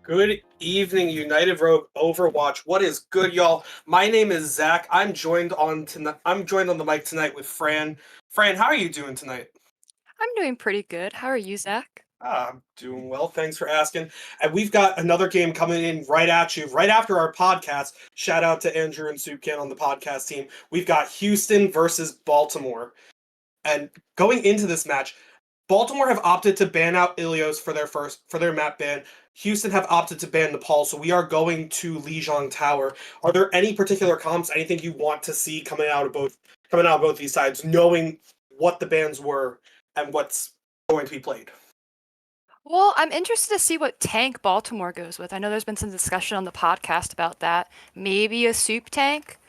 Good evening, United Rogue Overwatch. What is good, y'all? My name is Zach. I'm joined on the mic tonight with Fran. Fran, how are you doing tonight? I'm doing pretty good. How are you, Zach? I'm doing well. Thanks for asking. And we've got another game coming in right at you, right after our podcast. Shout out to Andrew and Soupcan on the podcast team. We've got Houston versus Baltimore. And going into this match, Baltimore have opted to ban out Ilios for their map ban. Houston have opted to ban Nepal, so we are going to Lijiang Tower. Are there any particular comps, anything you want to see coming out of both these sides, knowing what the bans were and what's going to be played? Well, I'm interested to see what tank Baltimore goes with. I know there's been some discussion on the podcast about that. Maybe a soup tank.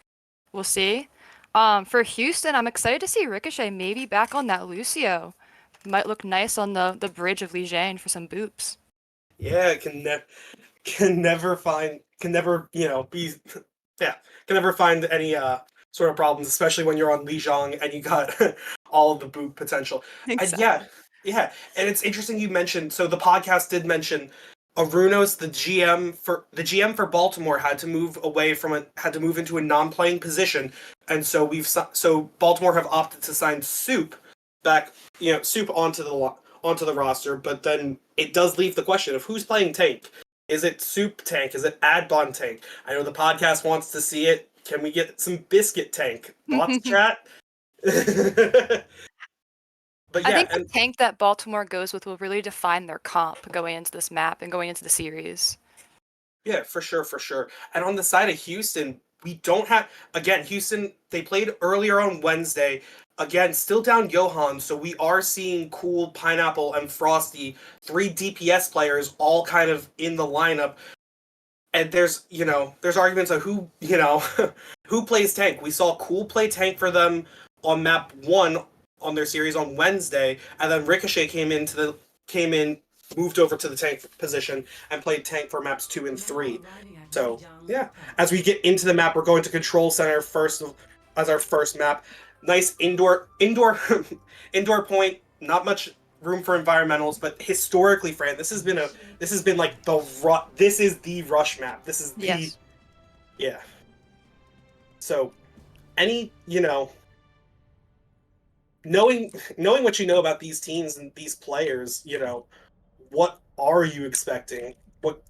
We'll see. For Houston, I'm excited to see Ricochet maybe back on that Lucio. Might look nice on the bridge of Lijiang for some boops. Yeah, can never find can never be yeah can never find any sort of problems, especially when you're on Lijiang and you got all of the boot potential. And Exactly. yeah, and it's interesting you mentioned. So the podcast did mention Arunos, the GM for Baltimore, had to move into a non-playing position, and so Baltimore have opted to sign Soup back, Soup onto the roster, but then it does leave the question of who's playing tank. Is it Soup tank? Is it Adbon tank? I know the podcast wants to see it. Can we get some Biscuit tank? Thoughts, chat? But I yeah, think the and tank that Baltimore goes with will really define their comp going into this map and going into the series. yeah, for sure, for sure. And on the side of Houston, we don't have again Houston. They played earlier on Wednesday. again, still down Johan, so we are seeing Cool, Pineapple, and Frosty, 3 DPS players, all kind of in the lineup. And there's arguments of who, who plays tank. We saw Cool play tank for them on map 1 on their series on Wednesday, and then Ricochet came in, moved over to the tank position and played tank for maps 2 and 3. So, yeah. As we get into the map, we're going to Control Center first as our first map. Nice indoor point, not much room for environmentals, but historically, Fran, this has been like this is the rush map. This is the Yes. Yeah. So, knowing what you know about these teams and these players, what are you expecting? What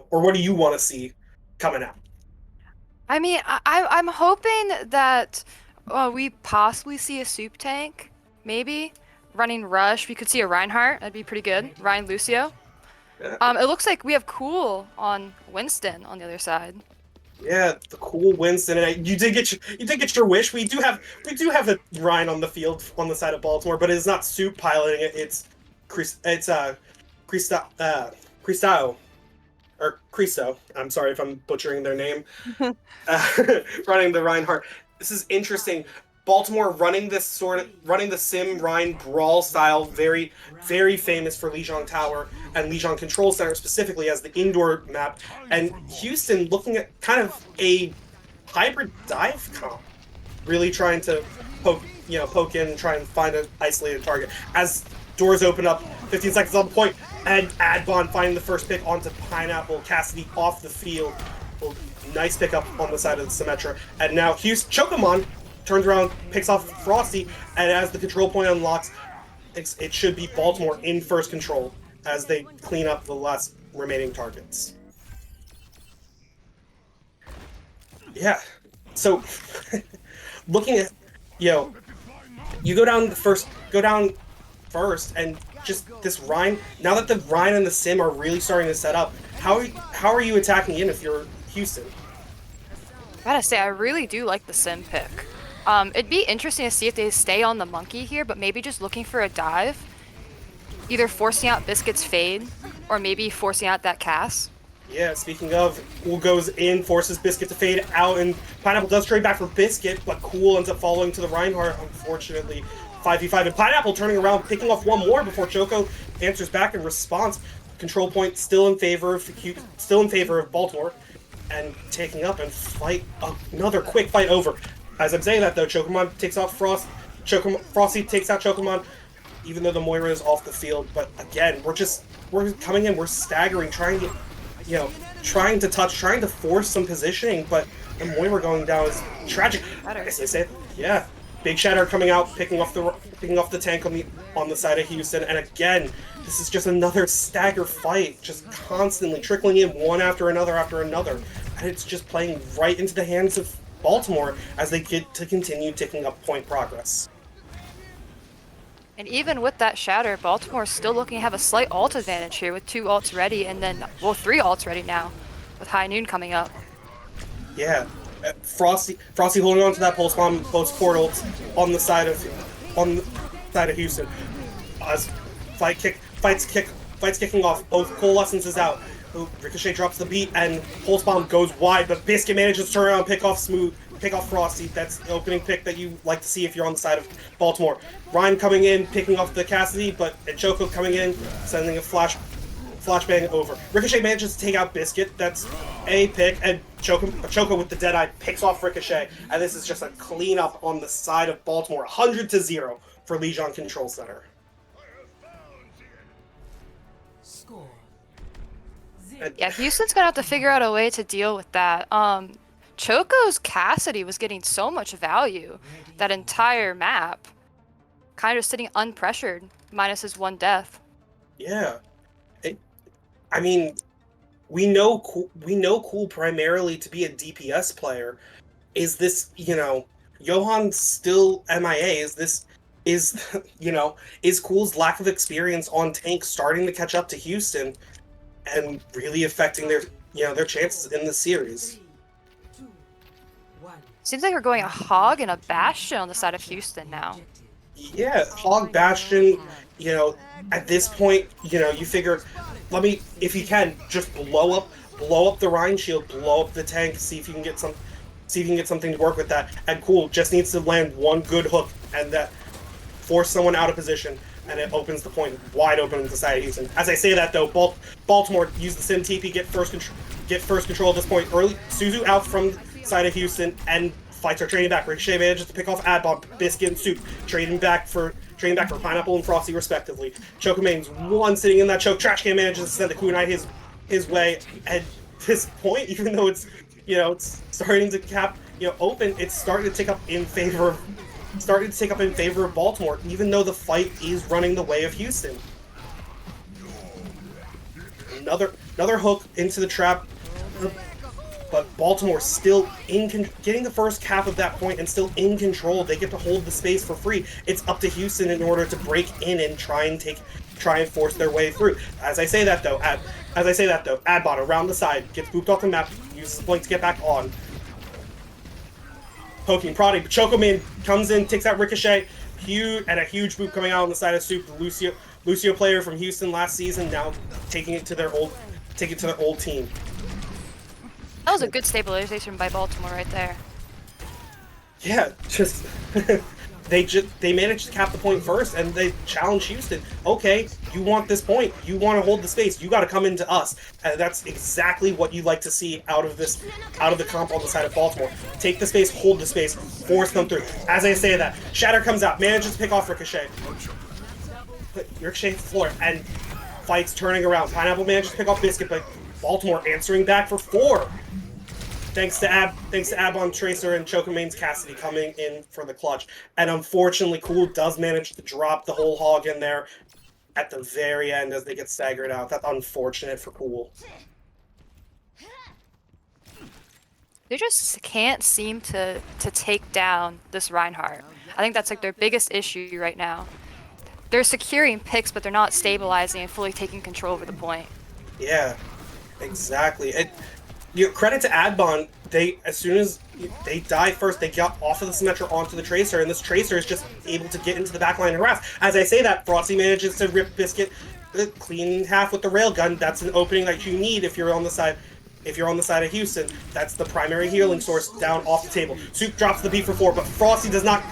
or what do you want to see coming out? I mean, I'm hoping that we possibly see a soup tank, maybe running rush. We could see a Reinhardt. That'd be pretty good. Ryan Lucio. Yeah. It looks like we have Cool on Winston on the other side. Yeah, the Cool Winston, and you did get your wish. We do have a Ryan on the field on the side of Baltimore, but it's not Soup piloting it. It's Cristo or Cristo. I'm sorry if I'm butchering their name. Running the Reinhardt. This is interesting. Baltimore running the Sim Rhine brawl style, very, very famous for Lijiang Tower and Lijiang Control Center specifically as the indoor map, and Houston looking at kind of a hybrid dive comp, really trying to poke in and try and find an isolated target. As doors open up, 15 seconds on the point, and Adbon finding the first pick onto Pineapple, Cassidy off the field. Well, nice pickup on the side of the Symmetra, and now Houston Chocomon turns around, picks off Frosty, and as the control point unlocks, it should be Baltimore in first control as they clean up the last remaining targets. Yeah. So, looking at, you go down first, and just this Rhine. Now that the Rhine and the Sim are really starting to set up, how are you attacking in if you're Houston? Gotta say, I really do like the Sim pick. It'd be interesting to see if they stay on the monkey here, but maybe just looking for a dive. Either forcing out Biscuit's fade, or maybe forcing out that Cass. Yeah, speaking of, Cool goes in, forces Biscuit to fade out, and Pineapple does trade back for Biscuit, but Cool ends up following to the Reinhardt, unfortunately. 5v5, and Pineapple turning around, picking off one more before Choco answers back in response. Control point still in favor of Baltimore, and taking up and fight another quick fight over. As I'm saying that though, Chocomon takes off Frosty takes out Chocomon, even though the Moira is off the field. But again, we're coming in, we're staggering, trying to force some positioning, but the Moira going down is tragic. I guess they say, yeah. Big Shatter coming out, picking off the tank on the side of Houston, and again, this is just another stagger fight, just constantly trickling in one after another, and it's just playing right into the hands of Baltimore as they get to continue ticking up point progress. And even with that Shatter, Baltimore's still looking to have a slight ult advantage here with 2 ults ready, and then, 3 ults ready now, with High Noon coming up. Yeah. Frosty holding on to that pulse bomb, both portals on the side of Houston. As fights kicking off, both Coalescence is out. Ricochet drops the beat and pulse bomb goes wide, but Biscuit manages to turn around and pick off Frosty. That's the opening pick that you like to see if you're on the side of Baltimore. Ryan coming in, picking off the Cassidy, and Choco coming in, sending a flashbang over. Ricochet manages to take out Biscuit. That's a pick, and Choco with the Deadeye picks off Ricochet, and this is just a cleanup on the side of Baltimore, 100-0 for Lijiang Control Center. Yeah, Houston's gonna have to figure out a way to deal with that. Choco's Cassidy was getting so much value that entire map, kind of sitting unpressured, minus his 1 death. Yeah, I mean, we know Cool primarily to be a DPS player. Is this, Johan still MIA? Is Cool's lack of experience on tank starting to catch up to Houston and really affecting their chances in the series? Seems like we're going a hog and a bastion on the side of Houston now. Yeah, Hog Bastion, at this point, you figure, if you can, just blow up the Rhine Shield, blow up the tank, see if you can get something to work with that. And cool, just needs to land one good hook, and that force someone out of position, and it opens the point wide open on the side of Houston. As I say that though, Baltimore use the Sim TP, get first control at this point early. Suzu out from the side of Houston, and fights are trading back. Ricochet manages to pick off Ad Bomb, Biscuit, and Soup, trading back for Pineapple and Frosty respectively. Chocomane's one sitting in that choke. Trash Can manages to send the kunai his way. At this point, even though it's starting to open, it's starting to take up in favor of Baltimore, even though the fight is running the way of Houston. Another hook into the trap, but Baltimore still getting the first cap of that point and still in control. They get to hold the space for free. It's up to Houston in order to break in and try and force their way through. As I say that though, Adbot around the side gets booped off the map, uses the blink to get back on. Poking, prodding, but Chocoman comes in, takes out Ricochet, a huge boop coming out on the side of Soup. The Lucio player from Houston last season now taking it to their old team. That was a good stabilization by Baltimore right there. Yeah, just they managed to cap the point first, and they challenged Houston. Okay, you want this point, you want to hold the space, you got to come into us, and that's exactly what you like to see out of the comp on the side of Baltimore. Take the space, hold the space, force them through. As I say that, Shatter comes out, manages to pick off Ricochet. Ricochet hits the floor, and fights turning around. Pineapple manages to pick off Biscuit, but Baltimore answering back for 4. Thanks to Abon Tracer and Chocomane's Cassidy coming in for the clutch. And unfortunately, Cool does manage to drop the whole hog in there at the very end as they get staggered out. That's unfortunate for Cool. They just can't seem to take down this Reinhardt. I think that's like their biggest issue right now. They're securing picks, but they're not stabilizing and fully taking control over the point. Yeah, exactly. Credit to Adbon, as soon as they die first, they got off of the Symmetra onto the Tracer, and this Tracer is just able to get into the backline and harass. As I say that, Frosty manages to rip Biscuit clean half with the railgun. That's an opening that you need if you're on the side of Houston. That's the primary healing source down off the table. Soup drops the B for 4, but Frosty does not,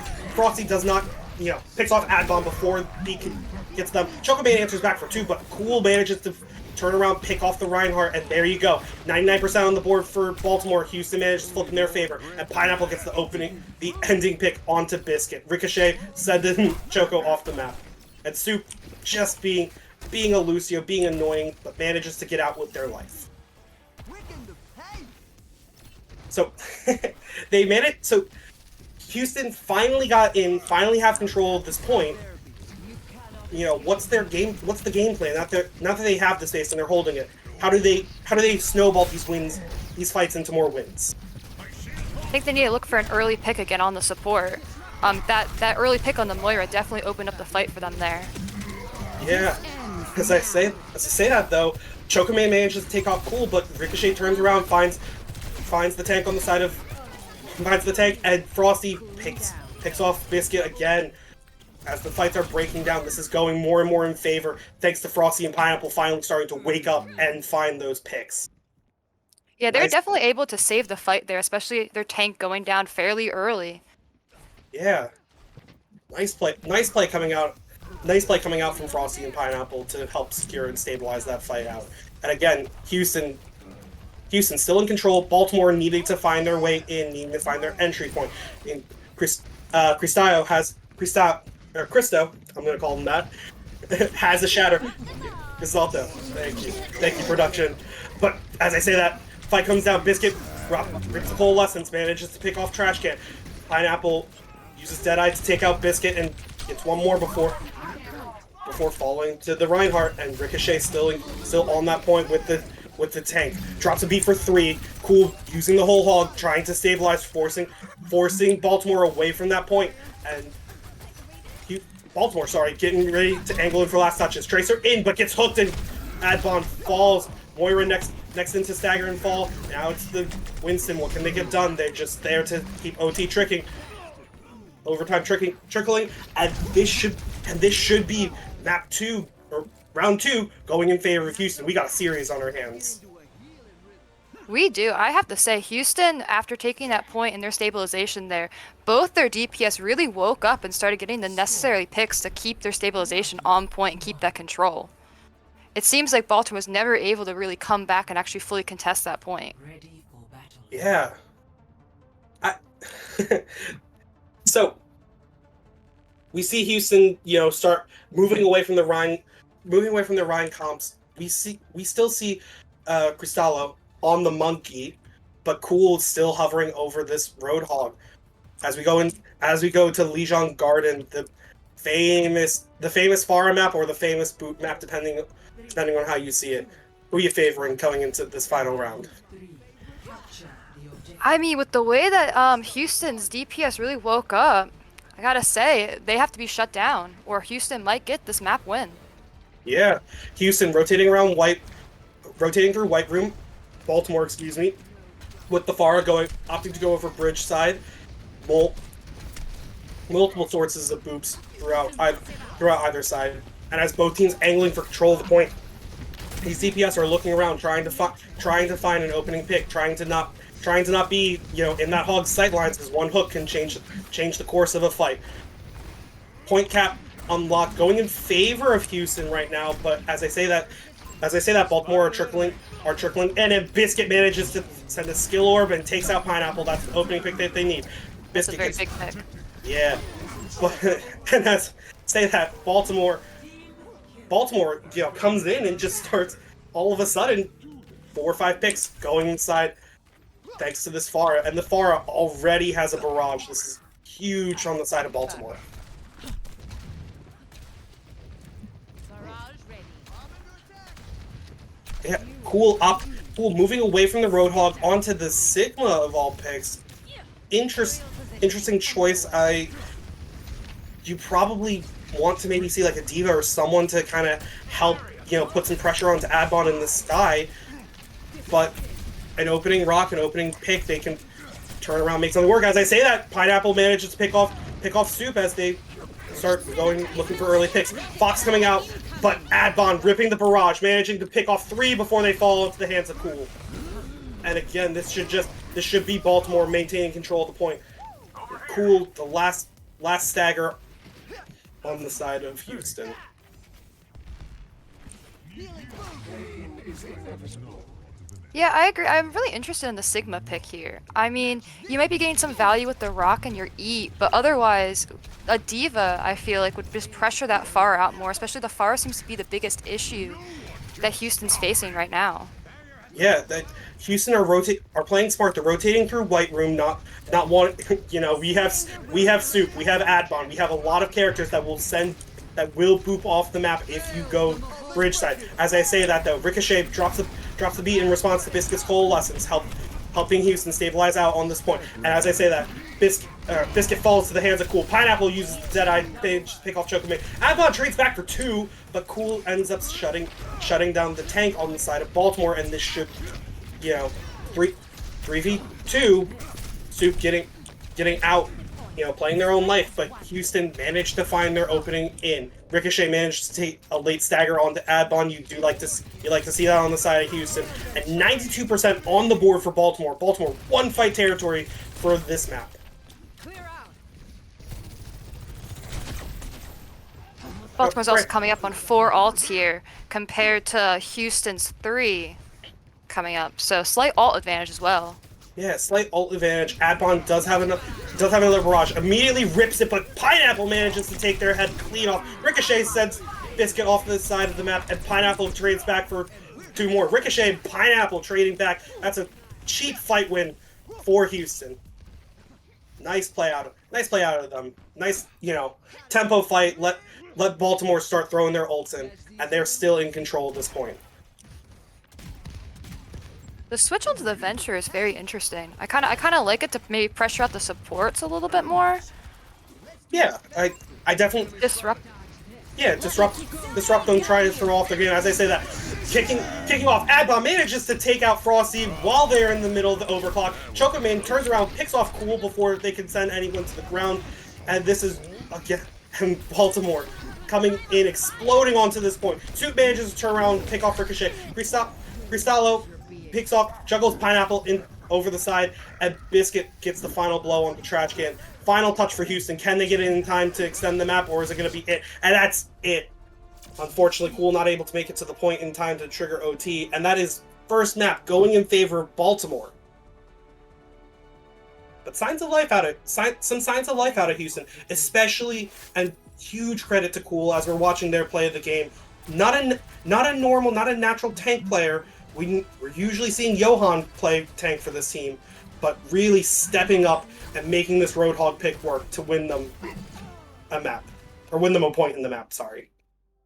picks off Adbon before he gets them. Chocobane answers back for 2, but Cool manages to turn around, pick off the Reinhardt, and there you go. 99% on the board for Baltimore. Houston manages to flip in their favor, and Pineapple gets the ending pick onto Biscuit. Ricochet sending Choco off the map. And Soup just being a Lucio, being annoying, but manages to get out with their life. So, they managed, so Houston finally got in, finally have control of this point. What's the game plan? Not that they have the space and they're holding it. How do they snowball these fights into more wins? I think they need to look for an early pick again on the support. That early pick on the Moira definitely opened up the fight for them there. Yeah, as I say that though, Chocoman manages to take off Cool, but Ricochet turns around, finds the tank on the side of, and Frosty picks off Biscuit again. As the fights are breaking down, this is going more and more in favor, thanks to Frosty and Pineapple finally starting to wake up and find those picks. Yeah, they're definitely able to save the fight there, especially their tank going down fairly early. Yeah. Nice play coming out from Frosty and Pineapple to help secure and stabilize that fight out. And again, Houston still in control, Baltimore needing to find their way in, needing to find their entry point. And Cristo, I'm going to call him that, has a shatter. Gisalto. Thank you, production. But as I say that, fight comes down, Biscuit rips the whole lessons, manages to pick off Trash Can. Pineapple uses Deadeye to take out Biscuit and gets one more before falling to the Reinhardt, and Ricochet still on that point with the tank. Drops a beat for 3. Cool using the whole hog, trying to stabilize, forcing Baltimore away from that point, and Baltimore, getting ready to angle in for last touches. Tracer in, but gets hooked, and Adbon falls. Moira next next into stagger and fall. Now it's the Winston. What can they get done? They're just there to keep OT tricking. Overtime trickling, and this should be map 2 or round 2 going in favor of Houston. We got a series on our hands. We do. I have to say, Houston, after taking that point in their stabilization there, both their DPS really woke up and started getting the necessary picks to keep their stabilization on point and keep that control. It seems like Baltimore was never able to really come back and actually fully contest that point. Yeah. So we see Houston, start moving away from the Rhine comps. We still see Cristallo on the monkey, but Cool is still hovering over this Roadhog. As we go to Lijiang Garden, the famous Pharah map or the famous boot map, depending on how you see it. Who are you favoring coming into this final round? I mean, with the way that Houston's DPS really woke up, I gotta say, they have to be shut down, or Houston might get this map win. Yeah, Houston rotating through White Room, Baltimore, excuse me, with the Pharah opting to go over bridge side. Multiple sources of boops throughout either side, and as both teams angling for control of the point, these DPS are looking around, trying to find an opening pick, trying to not be in that Hog's sightlines, because one hook can change the course of a fight. Point cap unlocked, going in favor of Houston right now, but as I say that, Baltimore are trickling, and then Biscuit manages to send a skill orb and takes out Pineapple. That's the opening pick that they need. Biscuit, that's a very big pick. Yeah, but and Baltimore, comes in and just starts all of a sudden 4 or 5 picks going inside, thanks to this Pharah, and the Pharah already has a barrage. This is huge on the side of Baltimore. Yeah, Cool moving away from the Roadhog onto the Sigma of all picks. Interesting choice. You probably want to maybe see like a Diva or someone to kind of help, put some pressure onto Adbon in the sky. But an opening rock, an opening pick, they can turn around, make something work. As I say that, Pineapple manages to pick off Soup as they start looking for early picks. Fox coming out, but Adbon ripping the barrage, managing to pick off 3 before they fall into the hands of Cool. And again, this should be Baltimore maintaining control of the point. Cool, the last stagger on the side of Houston. Yeah, I agree. I'm really interested in the Sigma pick here. I mean, you might be getting some value with the rock and your E, but otherwise, a Diva, I feel like, would just pressure that Pharah out more, especially the Pharah seems to be the biggest issue that Houston's facing right now. Yeah, that Houston are playing smart. They're rotating through White Room, not one. We have Soup, we have Adbon, we have a lot of characters that will boop off the map if you go bridge side. As I say that though, Ricochet drops the beat in response to Biscuit's coalescence, helping Houston stabilize out on this point. And as I say that, Biscuit falls to the hands of Cool. Pineapple uses the Deadeye Page to pick off Chocoman. Adbon trades back for 2, but Cool ends up shutting down the tank on the side of Baltimore, and this should, 3v2, Soup getting out, playing their own life, but Houston managed to find their opening in. Ricochet managed to take a late stagger onto Adbon. You like to see that on the side of Houston. And 92% on the board for Baltimore. Baltimore, 1 fight territory for this map. Baltimore's also coming up on 4 ults here compared to Houston's 3 coming up. So slight ult advantage as well. Yeah, slight ult advantage. Adbon does have another barrage. Immediately rips it, but Pineapple manages to take their head clean off. Ricochet sends Biscuit off to the side of the map, and Pineapple trades back for 2 more. Ricochet and Pineapple trading back. That's a cheap fight win for Houston. Nice play out of them. Nice, tempo fight. Let Baltimore start throwing their ults in, and they're still in control at this point. The switch onto the Venture is very interesting. I kind of like it to maybe pressure out the supports a little bit more. Yeah, I definitely disrupt. Yeah, disrupt them, try to throw off their game. As I say that, kicking off. Adbon manages to take out Frosty while they're in the middle of the overclock. Chocoman turns around, picks off Cool before they can send anyone to the ground. And this is, again, Baltimore coming in, exploding onto this point. Suit manages to turn around, pick off Ricochet. Cristallo picks off, juggles Pineapple in over the side, and Biscuit gets the final blow on the trash can. Final touch for Houston. Can they get it in time to extend the map, or is it going to be it? And that's it. Unfortunately, Cool not able to make it to the point in time to trigger OT, and that is first map going in favor of Baltimore. But some signs of life out of Houston, especially, and huge credit to Cool as we're watching their play of the game. Not a natural tank player. We're usually seeing Johan play tank for this team, but really stepping up and making this Roadhog pick work to win them a map, or win them a point in the map. Sorry.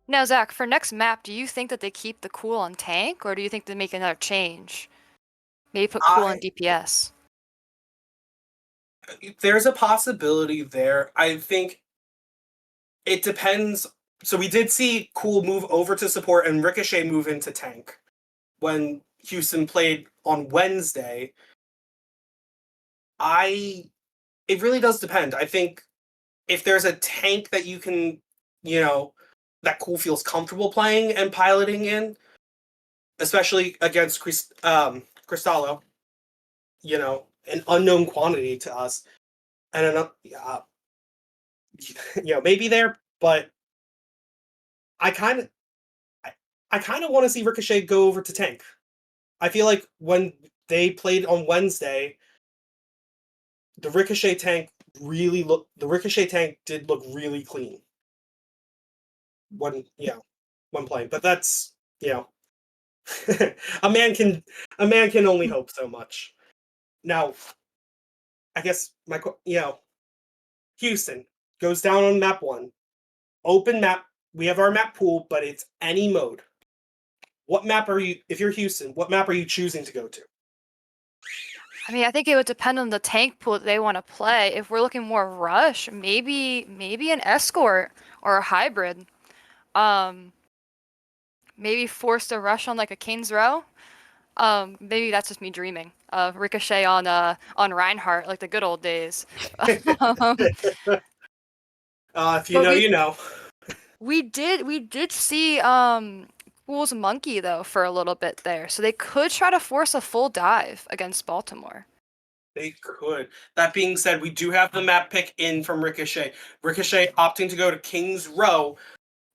Now, Zach, for next map, do you think that they keep the Cool on tank, or do you think they make another change? Maybe put Cool on DPS. There's a possibility there. I think it depends. So we did see Cool move over to support and Ricochet move into tank when Houston played on Wednesday. It really does depend. I think if there's a tank that you can, that Cool feels comfortable playing and piloting in, especially against Cristallo, an unknown quantity to us, and maybe there, but I kind of want to see Ricochet go over to tank. I feel like when they played on Wednesday, the Ricochet tank did look really clean when playing. But that's a man can only hope so much. Now, I guess Houston goes down on map 1. Open map. We have our map pool, but it's any mode. What map are you, if you're Houston, what map are you choosing to go to? I mean, I think it would depend on the tank pool that they want to play. If we're looking more rush, maybe an escort or a hybrid. Maybe force a rush on like a Kane's Row. Maybe that's just me dreaming. Ricochet on Reinhardt, like the good old days. If you know, you know. We did see Cool's monkey though for a little bit there, so they could try to force a full dive against Baltimore. They could. That being said, we do have the map pick in from Ricochet. Ricochet opting to go to King's Row.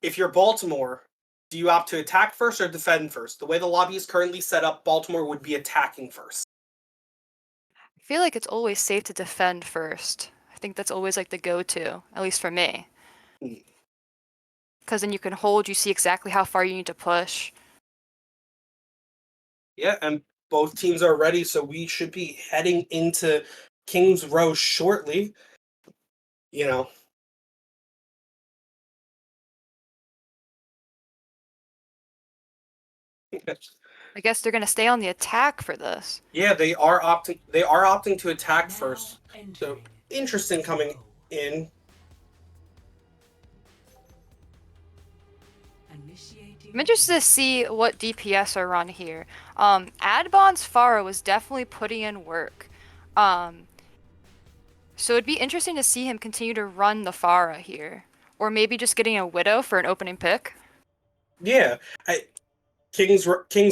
If you're Baltimore, do you opt to attack first or defend first? The way the lobby is currently set up, Baltimore would be attacking first. I feel like it's always safe to defend first. I think that's always like the go-to, at least for me. Because then you can hold, you see exactly how far you need to push. Yeah, and both teams are ready, so we should be heading into King's Row shortly. I guess they're gonna stay on the attack for this. Yeah, they are opting to attack first. So interesting coming in. I'm interested to see what DPS are run here. Adbon's Pharah was definitely putting in work. So it'd be interesting to see him continue to run the Pharah here. Or maybe just getting a Widow for an opening pick. Yeah. King's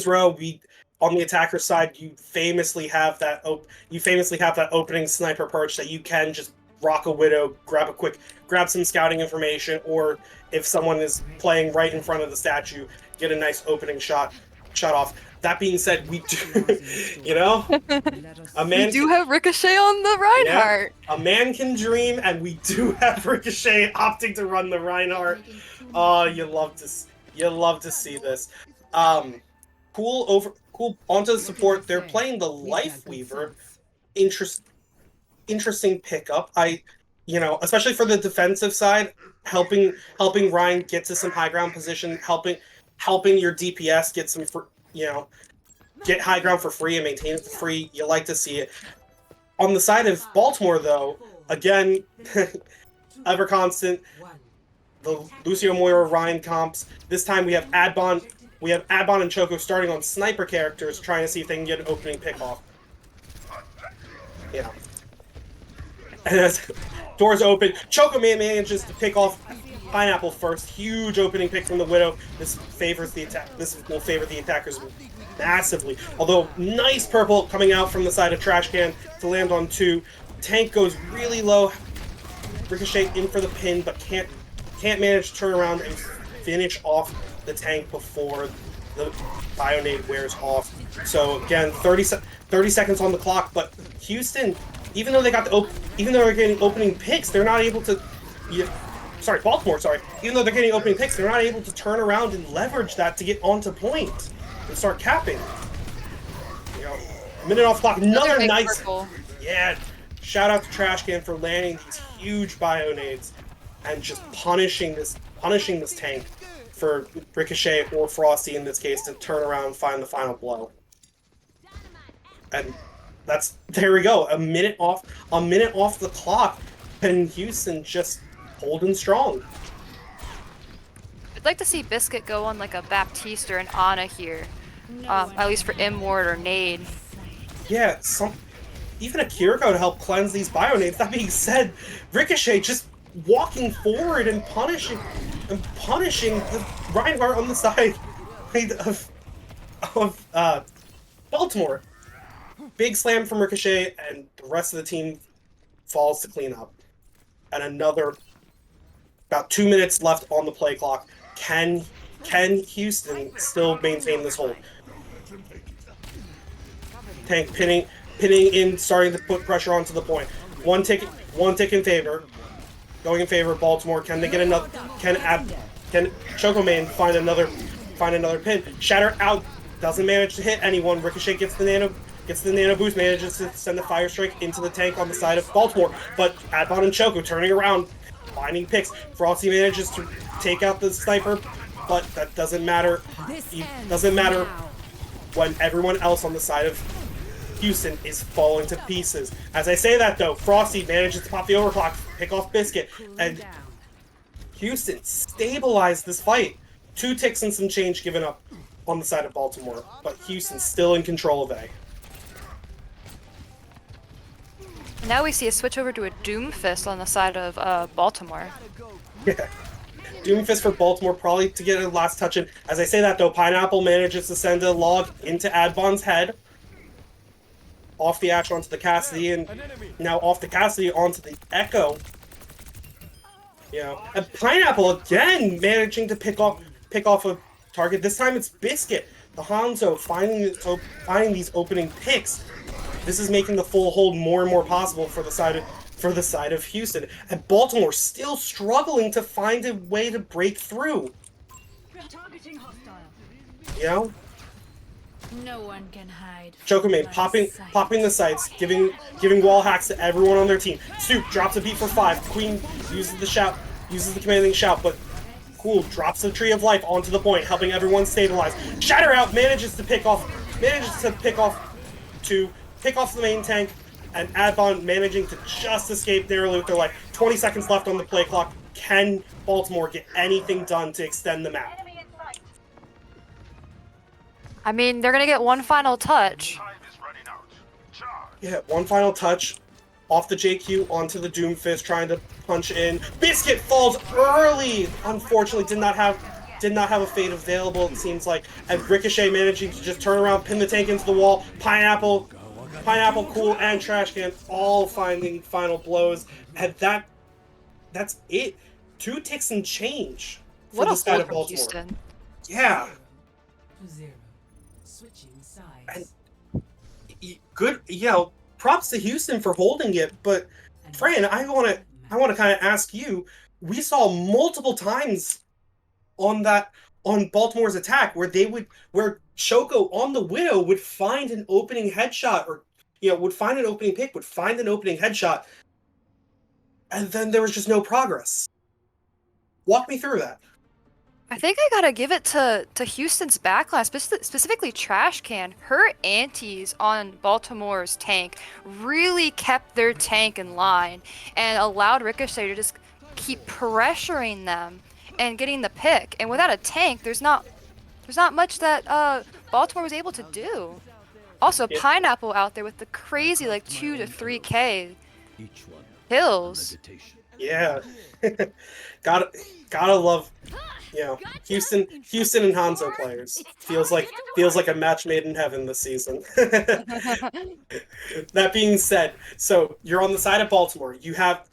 Row, we on the attacker side, you famously have that opening sniper perch that you can just rock a Widow, grab some scouting information, or if someone is playing right in front of the statue, get a nice opening shot off. That being said, we do, we do have Ricochet on the Reinhardt. Yeah, a man can dream, and we do have Ricochet opting to run the Reinhardt. Oh, you love to see this. Cool onto the support. They're playing the Life Weaver. Interesting pickup. Especially for the defensive side, helping Ryan get to some high ground position, helping your DPS get some, get high ground for free and maintain it for free. You like to see it. On the side of Baltimore, though, again, ever constant, the Lucio Moira Ryan comps. This time we have Adbon we have Adbon and Choco starting on sniper characters, trying to see if they can get an opening pick off. Yeah. And as doors open, Choco Man manages to pick off Pineapple first. Huge opening pick from the Widow. This favors the attack. This will favor the attackers massively. Although nice purple coming out from the side of Trash Can to land on 2. Tank goes really low. Ricochet in for the pin, but can't manage to turn around and finish off the tank before the Bionade wears off. So again, 30 seconds on the clock, but Houston, even though they're getting opening picks, they're not able to. Baltimore. Even though they're getting opening picks, they're not able to turn around and leverage that to get onto point and start capping. You know, minute off clock. Another nice. Purple. Yeah. Shout out to Trash Can for landing these huge Bionades and just punishing this tank for Ricochet or Frosty in this case to turn around and find the final blow. And there we go. A minute off the clock, and Houston just holding strong. I'd like to see Biscuit go on like a Baptiste or an Ana here, at least for Immort or Nade. Yeah, even a Kiriko to help cleanse these Bionades. That being said, Ricochet just walking forward and punishing the Reinhardt on the side of Baltimore. Big slam from Ricochet, and the rest of the team falls to clean up. And about 2 minutes left on the play clock. Can Houston still maintain this hold? Tank pinning in, starting to put pressure onto the point. One tick in favor. Going in favor of Baltimore. Can they get another? Can Choco Man find another pin? Shatter out. Doesn't manage to hit anyone. Ricochet gets the nano boost, manages to send the fire strike into the tank on the side of Baltimore. But Adbon and Choco turning around, finding picks. Frosty manages to take out the sniper, but that doesn't matter. It doesn't matter when everyone else on the side of Houston is falling to pieces. As I say that though, Frosty manages to pop the overclock, pick off Biscuit, and Houston stabilized this fight. 2 ticks and some change given up on the side of Baltimore, but Houston's still in control of A. Now we see a switch over to a Doomfist on the side of Baltimore. Yeah. Doomfist for Baltimore, probably to get a last touch in. As I say that though, Pineapple manages to send a log into Adbon's head. Off the Ash onto the Cassidy, and now off the Cassidy onto the Echo. You know, and Pineapple again managing to pick off a target. This time it's Biscuit, the Hanzo, finding these opening picks. This is making the full hold more and more possible for the side of Houston, and Baltimore still struggling to find a way to break through. You know. No one can hide. Choco Man popping the sights, giving wall hacks to everyone on their team. Soup drops a beat for 5. Queen uses the commanding shout, but Cool drops the Tree of Life onto the point, helping everyone stabilize. Shatter Out manages to pick off the main tank, and Adbon managing to just escape narrowly with their life. 20 seconds left on the play clock. Can Baltimore get anything done to extend the map? I mean, they're gonna get one final touch. Yeah, one final touch. Off the JQ onto the Doomfist, trying to punch in. Biscuit falls early! Unfortunately, did not have a fade available, it seems like. And Ricochet managing to just turn around, pin the tank into the wall. Pineapple, Cool, and Trash Can all finding final blows. And that's it. 2 ticks and change for the side of Baltimore. Houston. Yeah. And good, props to Houston for holding it, but Fran, I want to kind of ask you. We saw multiple times on Baltimore's attack where Choco on the Widow would find an opening headshot, or would find an opening pick, would find an opening headshot, and then there was just no progress. Walk me through that. I think I gotta give it to Houston's backline, specifically Trash Can. Her antis on Baltimore's tank really kept their tank in line and allowed Ricochet to just keep pressuring them and getting the pick. And without a tank, there's not There's not much that Baltimore was able to do. Also, Yeah. Pineapple out there with the crazy like 2 to 3K kills. Yeah. gotta love, Houston and Hanzo players. Feels like a match made in heaven this season. That being said, so you're on the side of Baltimore. You have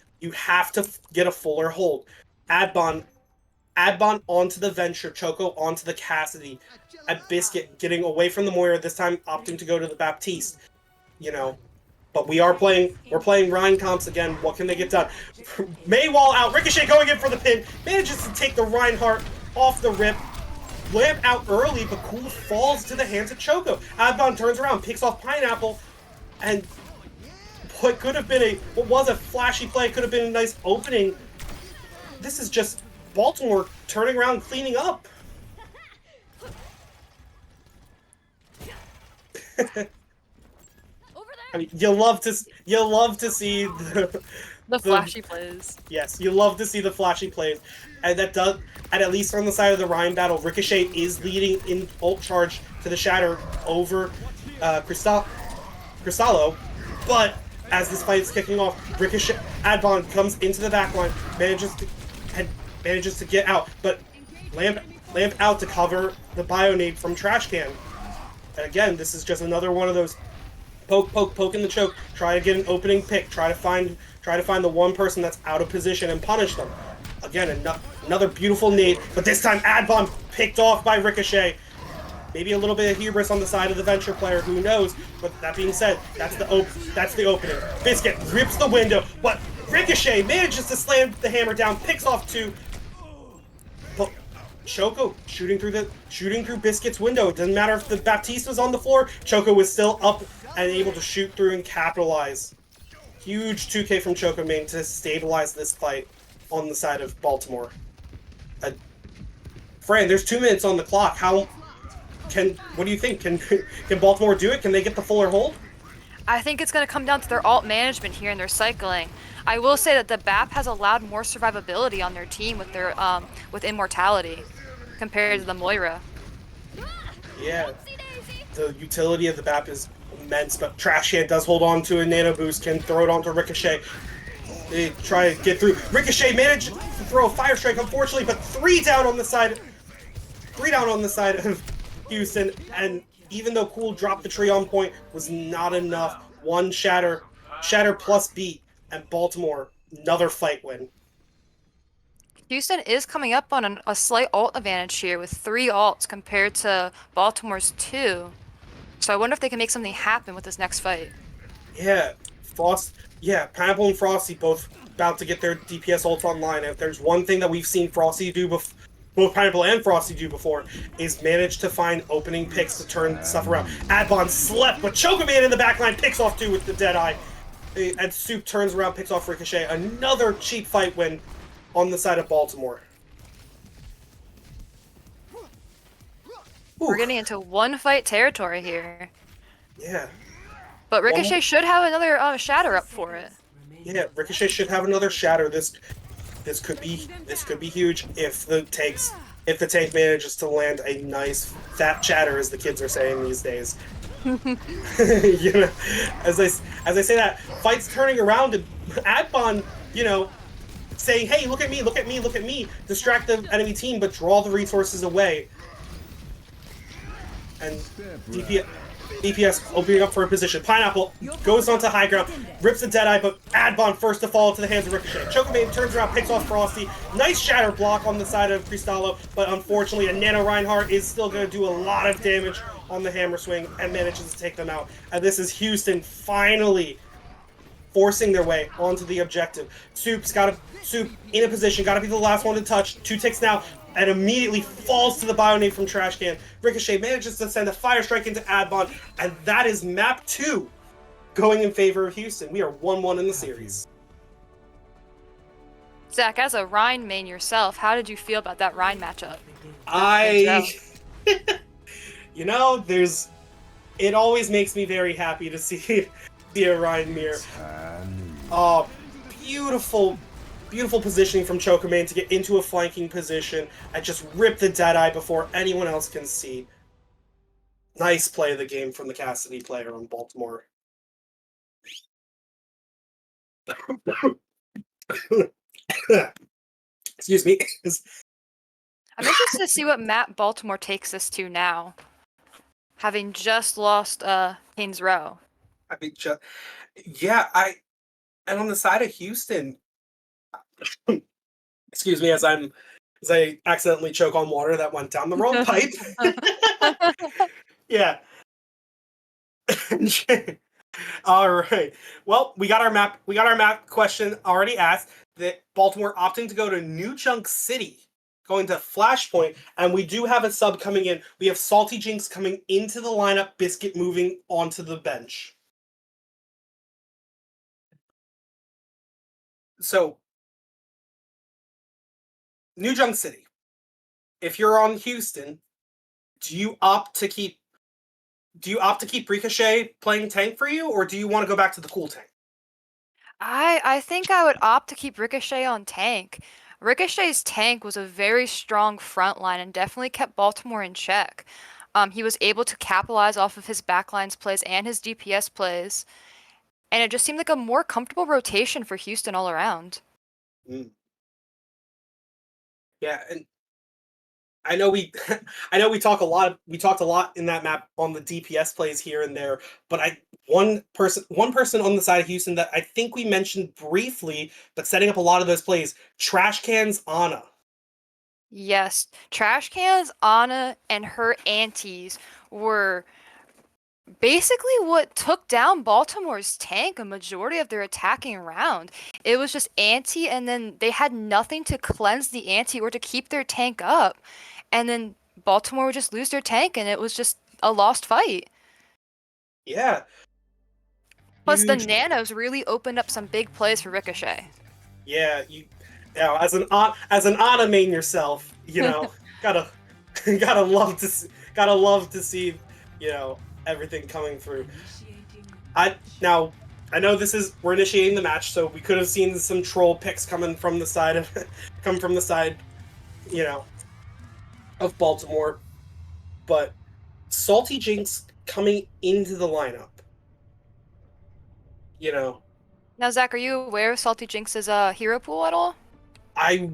to get a fuller hold. Adbon onto the Venture, Choco onto the Cassidy, and Biscuit getting away from the Moira, this time opting to go to the Baptiste. But we're playing Ryan comps again. What can they get done? Maywall out, Ricochet going in for the pin, manages to take the Reinhardt off the rip. Lamp out early, but Cool falls to the hands of Choco. Adbon turns around, picks off Pineapple, and what was a flashy play, could have been a nice opening. This is just Baltimore turning around, cleaning up. I mean, you love to see The flashy plays. Yes, you love to see the flashy plays, and at least on the side of the Ryan battle, Ricochet is leading in ult charge to the Shatter over Cristallo, but as this fight is kicking off, Adbon comes into the backline, manages to get out, but Lamp out to cover the Bionade from Trash Can. And again, this is just another one of those poke in the choke, try to get an opening pick, try to find the one person that's out of position and punish them. Again, another beautiful nade, but this time Adbon picked off by Ricochet. Maybe a little bit of hubris on the side of the Venture player, who knows? But that being said, that's the opening. Biscuit rips the window, but Ricochet manages to slam the hammer down, picks off 2. But Choco shooting through Biscuit's window. It doesn't matter if the Baptiste was on the floor, Choco was still up and able to shoot through and capitalize. Huge 2K from Choco main to stabilize this fight on the side of Baltimore. Fran, there's 2 minutes on the clock. What do you think? Can Baltimore do it? Can they get the fuller hold? I think it's going to come down to their alt management here and their cycling. I will say that the BAP has allowed more survivability on their team with their with Immortality compared to the Moira. Yeah, the utility of the BAP is immense, but Trash Can does hold on to a nano boost, can throw it onto Ricochet. They try to get through. Ricochet managed to throw a Fire Strike, unfortunately, but 3 down on the side of Houston, and even though Cool dropped the tree on point, was not enough. 1 Shatter plus beat, and Baltimore, another fight win. Houston is coming up on a slight ult advantage here with 3 ults compared to Baltimore's 2. So I wonder if they can make something happen with this next fight. Yeah, Pineapple and Frosty both about to get their DPS ults online. If there's one thing that we've seen Frosty do both Pineapple and Frosty do before, is manage to find opening picks to turn stuff around. Adbon slept, but Chocoman in the backline picks off 2 with the Deadeye. And Soup turns around, picks off Ricochet. Another cheap fight win on the side of Baltimore. We're getting into one fight territory here. Yeah. But Ricochet should have another Shatter up for it. Yeah, Ricochet should have another Shatter. This could be huge if the tank manages to land a nice fat chatter, as the kids are saying these days. As I say that, fight's turning around, and Adbon, saying, "Hey, look at me, look at me, look at me," distract the enemy team, but draw the resources away. And DPS opening up for a position. Pineapple goes onto high ground, rips a Deadeye, but Adbon first to fall into the hands of Ricochet. Chocoman turns around, picks off Frosty. Nice Shatter block on the side of Cristallo, but unfortunately a Nano Reinhardt is still going to do a lot of damage on the hammer swing and manages to take them out. And this is Houston finally forcing their way onto the objective. Soup in a position, gotta be the last one to touch. 2 ticks now, and immediately falls to the Bionade from Trash Can. Ricochet manages to send a Fire Strike into Adbon, and that is map 2 going in favor of Houston. We are 1-1 in the series. Zach, as a Rhine main yourself, how did you feel about that Rhine matchup? It always makes me very happy to see a Ryan mirror. Oh, beautiful Beautiful positioning from Chokerman to get into a flanking position and just rip the Deadeye before anyone else can see. Nice play of the game from the Cassidy player on Baltimore. Excuse me. I'm interested to see what map Baltimore takes us to now, having just lost Haynes Row. I mean, and on the side of Houston, excuse me, as I accidentally choke on water that went down the wrong pipe. Yeah. All right. Well, we got our map. We got our map question already asked. That Baltimore opting to go to New Junk City, going to Flashpoint, and we do have a sub coming in. We have Salty Jinx coming into the lineup. Biscuit moving onto the bench. So, New Junk City. If you're on Houston, do you opt to keep Ricochet playing tank for you, or do you want to go back to the cool tank? I think I would opt to keep Ricochet on tank. Ricochet's tank was a very strong front line and definitely kept Baltimore in check. He was able to capitalize off of his backlines plays and his DPS plays, and it just seemed like a more comfortable rotation for Houston all around. Mm. Yeah, and I know we talked a lot in that map on the DPS plays here and there, but one person on the side of Houston that I think we mentioned briefly, but setting up a lot of those plays, Trash Cans Ana. Yes, Trash Cans, Ana, and her aunties were basically what took down Baltimore's tank a majority of their attacking round. It was just anti, and then they had nothing to cleanse the anti or to keep their tank up. And then Baltimore would just lose their tank, and it was just a lost fight. Yeah. Plus, the Huge. nanos really opened up some big plays for Ricochet. Yeah, as an Ana main yourself, gotta love to see, everything coming through. I know we're initiating the match, so we could have seen some troll picks coming from the side of Baltimore, but Salty Jinx coming into the lineup. Now, Zach, are you aware of Salty Jinx's hero pool at all? I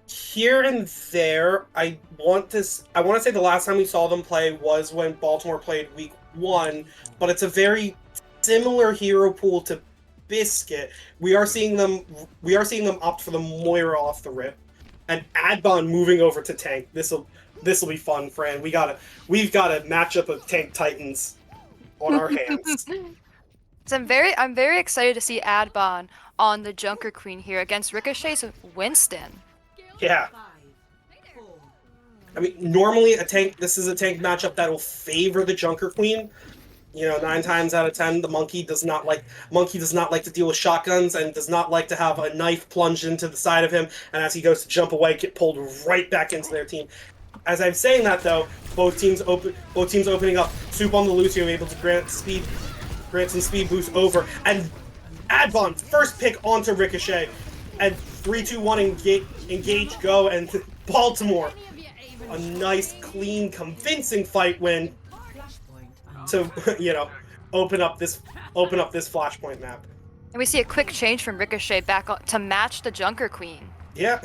here and there, I want to say the last time we saw them play was when Baltimore played week 1, but it's a very similar hero pool to Biscuit. We are seeing them opt for the Moira off the rip, and Adbon moving over to tank. This'll be fun, Fran. We've got a matchup of tank titans on our hands. So I'm very excited to see Adbon on the Junker Queen here against Ricochet's Winston. Yeah. I mean, normally this is a tank matchup that will favor the Junker Queen. 9 times out of 10, the monkey does not like to deal with shotguns and does not like to have a knife plunged into the side of him, and as he goes to jump away, get pulled right back into their team. As I'm saying that though, both teams opening up. Soup on the Lucio able to grant some speed boost over, and Adbon first pick onto Ricochet, and 3, 2, 1 engage go, and Baltimore a nice clean convincing fight win to open up this Flashpoint map. And we see a quick change from Ricochet back to match the Junker Queen. Yeah.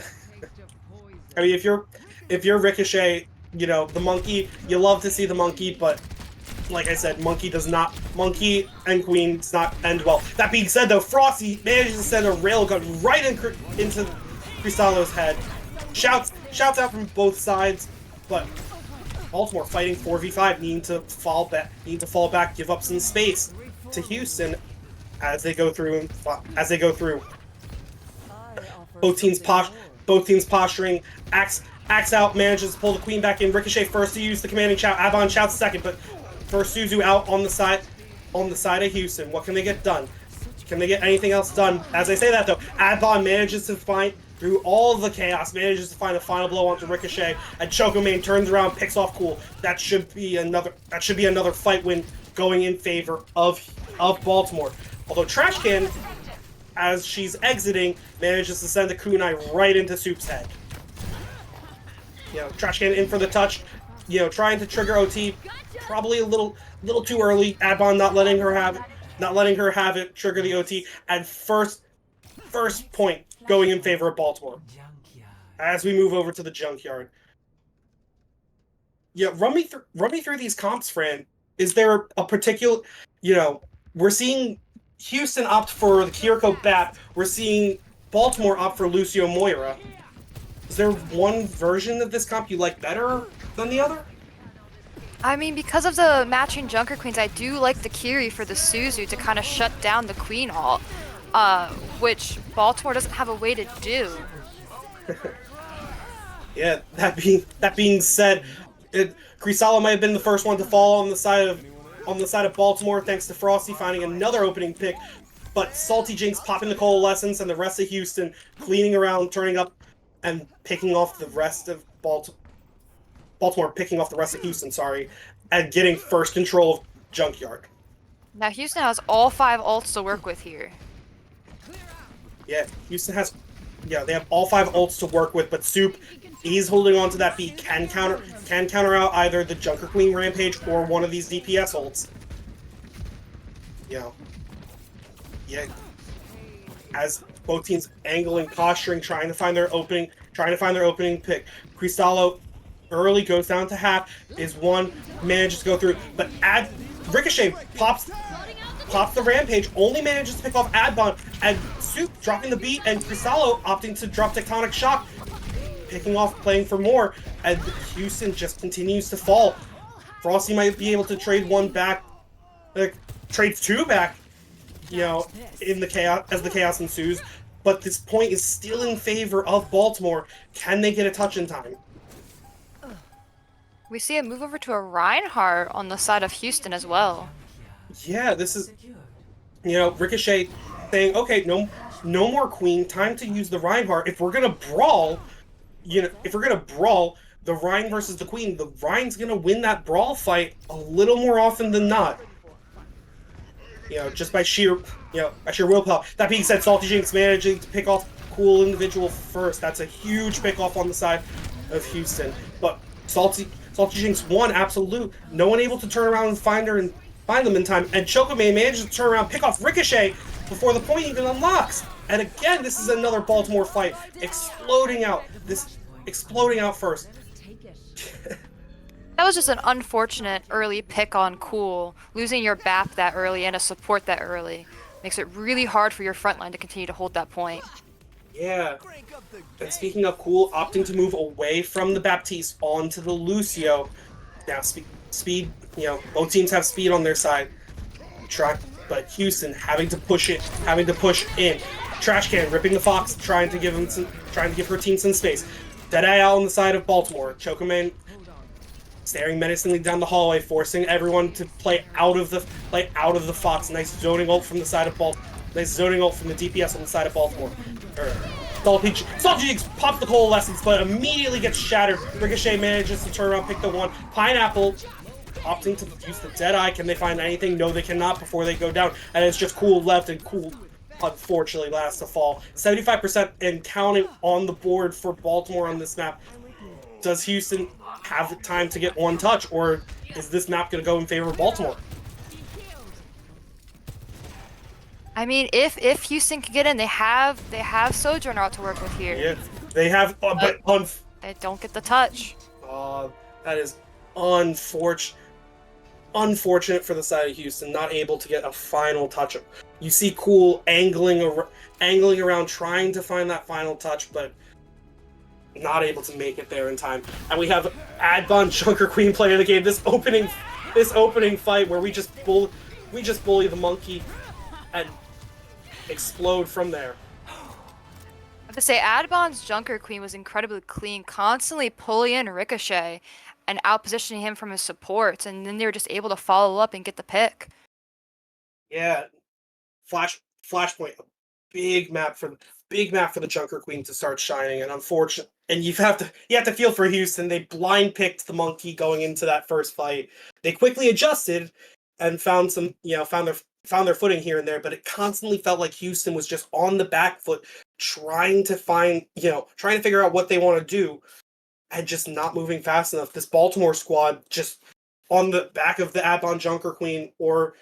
I mean, if you're Ricochet, the monkey, you love to see the monkey, but like I said, monkey and queen does not end well. That being said, though, Frosty manages to send a railgun right into Cristallo's head. Shouts out from both sides, but Baltimore fighting 4v5, needing to fall back, give up some space to Houston as they go through. Both teams posturing. Axe out, manages to pull the queen back in. Ricochet first to use the commanding shout. Adbon shouts second, but first Suzu out on the side of Houston. What can they get done? Can they get anything else done? As I say that though, Adbon manages to find through all the chaos, manages to find a final blow onto Ricochet, and Chocomain turns around, picks off Cool. That should be another fight win going in favor of Baltimore. Although Trash Can as she's exiting, manages to send a kunai right into Soup's head. Trash can in for the touch. Trying to trigger OT, probably a little too early. Adbon not letting her have it trigger the OT. And first point going in favor of Baltimore. As we move over to the junkyard. Yeah, run me through these comps, Fran. Is there a particular, we're seeing Houston opt for the Kiriko Bat. We're seeing Baltimore opt for Lucio Moira. Is there one version of this comp you like better than the other? I mean, because of the matching Junker Queens, I do like the Kiri for the Suzu to kind of shut down the Queen ult, which Baltimore doesn't have a way to do. Yeah, that being said, Crisalo might have been the first one to fall on the side of Baltimore, thanks to Frosty finding another opening pick, but Salty Jinx popping the coalescence and the rest of Houston cleaning around, turning up, and picking off the rest of Baltimore picking off the rest of Houston, and getting first control of Junkyard. Now Houston has all 5 ults to work with here. Yeah, Houston has, they have all 5 ults to work with, but Soup, he's holding on to that beat, can counter out either the Junker Queen Rampage or one of these DPS ults. Yeah. As both teams angling, posturing, trying to find their opening pick. Cristallo early goes down to half, is one, manages to go through, but Ricochet pops the Rampage, only manages to pick off Adbon, and Soup dropping the beat, and Cristallo opting to drop Tectonic Shock, playing for more, and Houston just continues to fall. Frosty might be able to trade one back, trades 2 back, in the chaos, as the chaos ensues, but this point is still in favor of Baltimore. Can they get a touch in time? We see a move over to a Reinhardt on the side of Houston as well. Yeah, this is, Ricochet saying, okay, no more Queen, time to use the Reinhardt. If we're gonna brawl, the Rein versus the Queen, the Rein's gonna win that brawl fight a little more often than not. Just by sheer willpower. That being said, Salty Jinx managing to pick off Cool Individual first. That's a huge pick off on the side of Houston. But Salty Jinx won absolute. No one able to turn around and find them in time. And Chocomane manages to turn around, pick off Ricochet before the point even unlocks. And again, this is another Baltimore fight exploding out first. That was just an unfortunate early pick on Cool. Losing your BAP that early and a support that early makes it really hard for your frontline to continue to hold that point. Yeah. And speaking of Cool, opting to move away from the Baptiste onto the Lucio. Now, speed, both teams have speed on their side. But Houston having to push in. Trash Can ripping the Fox, trying to give her team some space. Deadeye out on the side of Baltimore. Chocomane staring menacingly down the hallway, forcing everyone to play out of the Fox. Nice zoning ult from the side of Baltimore. Nice zoning ult from the DPS on the side of Baltimore. Salty Jinx pops the coalescence, but immediately gets shattered. Ricochet manages to turn around, pick the one. Pineapple opting to use the Deadeye. Can they find anything? No, they cannot before they go down. And it's just Cool left, and Cool, unfortunately, last to fall. 75% and counting on the board for Baltimore on this map. Does Houston have the time to get one touch, or is this map going to go in favor of Baltimore? I mean, if Houston can get in, they have Sojourner out to work with here. Yeah, they have, but they don't get the touch. That is unfortunate for the side of Houston, not able to get a final touch. You see Cool angling around, trying to find that final touch, but not able to make it there in time. And we have Adbon Junker Queen playing the game. This opening fight where we just bully the monkey and explode from there. I have to say, Adbon's Junker Queen was incredibly clean, constantly pulling in Ricochet and outpositioning him from his supports, and then they were just able to follow up and get the pick. Yeah, Flashpoint, a big map for the Junker Queen to start shining, and unfortunate. And you have to feel for Houston. They blind picked the monkey going into that first fight. They quickly adjusted and found found their footing here and there, but it constantly felt like Houston was just on the back foot, trying to figure out what they want to do, and just not moving fast enough. This Baltimore squad just on the back of the Adbon Junker Queen or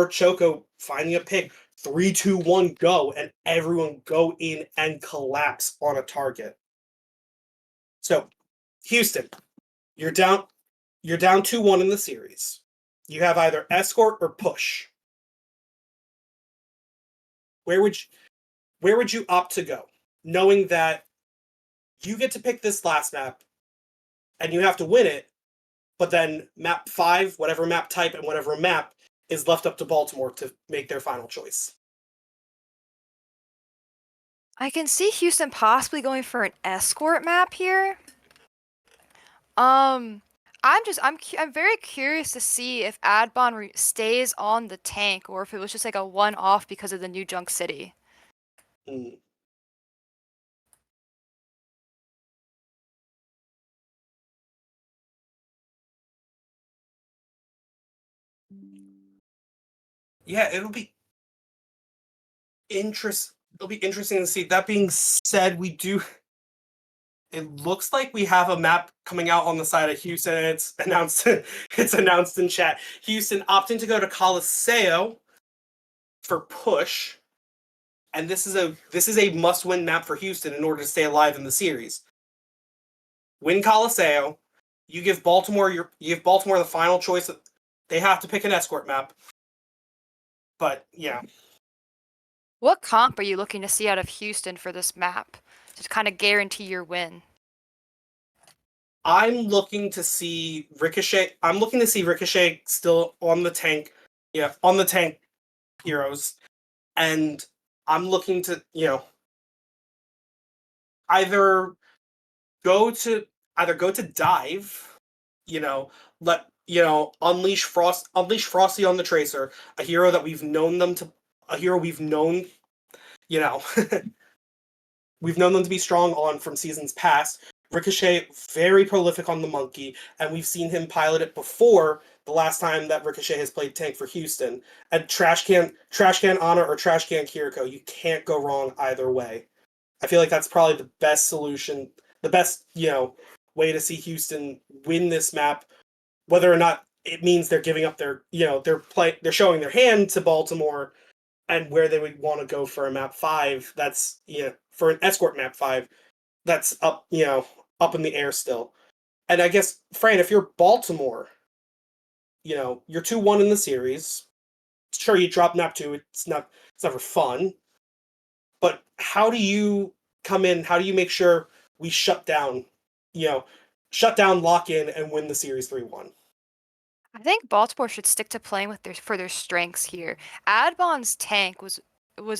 Choco finding a pick, 3, 2, 1, go, and everyone go in and collapse on a target. So, Houston, you're down 2-1 in the series. You have either escort or push. Where would you opt to go, knowing that you get to pick this last map and you have to win it, but then map 5, whatever map type and whatever map, is left up to Baltimore to make their final choice? I can see Houston possibly going for an escort map here. I'm very curious to see if Adbon stays on the tank or if it was just like a one-off because of the new Junk City. Hmm. Yeah, it'll be interesting to see. That being said, it looks like we have a map coming out on the side of Houston, and it's announced in chat. Houston opting to go to Coliseo for push, and this is a must-win map for Houston in order to stay alive in the series. Win Coliseo, you give Baltimore the final choice. They have to pick an escort map, but yeah. What comp are you looking to see out of Houston for this map to kind of guarantee your win? I'm looking to see Ricochet. I'm looking to see Ricochet still on the tank. Yeah, on the tank heroes. And I'm looking to, either go to dive, unleash Frosty on the Tracer, a hero we've known, we've known them to be strong on from seasons past. Ricochet, very prolific on the Monkey, and we've seen him pilot it before the last time that Ricochet has played tank for Houston. And Trash Can Ana or Trash Can Kiriko, you can't go wrong either way. I feel like that's probably the best solution, the best, way to see Houston win this map, whether or not it means they're giving up they're showing their hand to Baltimore, and where they would want to go for a map 5. That's, for an escort map 5, that's up in the air still. And I guess, Fran, if you're Baltimore, you're 2-1 in the series. Sure, you drop map 2. It's never fun. But how do you come in? How do you make sure we shut down, lock in, and win the series 3-1? I think Baltimore should stick to playing with their strengths here. Adbon's tank was